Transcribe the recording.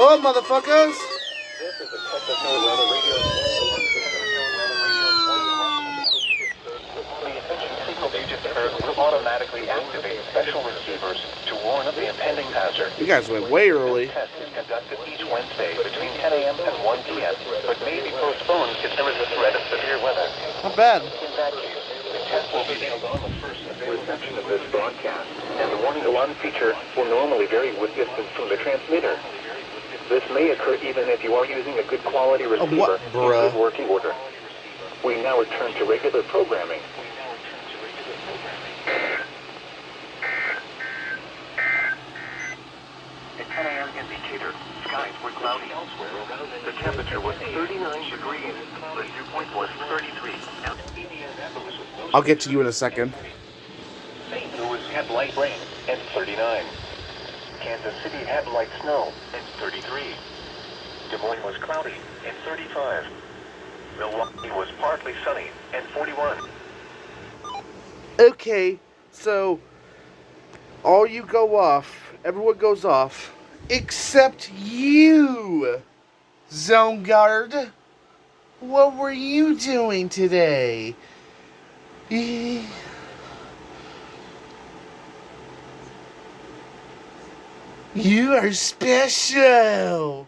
Oh, motherfuckers! This is a technical weather radio. The attention signal you just heard will automatically activate special receivers to warn of the impending hazard. You guys went way early. This test is conducted each Wednesday between 10 a.m. and 1 p.m., but may be postponed if there is a threat of severe weather. Not bad. In that case, the test will be held on the first reception of this broadcast, and the warning alarm feature will normally vary with distance from the transmitter. This may occur even if you are using a good quality receiver in good working order. We now return to regular programming. At 10 a.m. indicator, skies were cloudy elsewhere. The temperature was 39 degrees. The dew point was 33. I'll get to you in a second. St. Louis had light rain and 39. Kansas City had light snow and 33. Des Moines was cloudy and 35. Milwaukee was partly sunny and 41. Okay, so all you go off, everyone goes off, except you, Zone Guard. What were you doing today? You are special.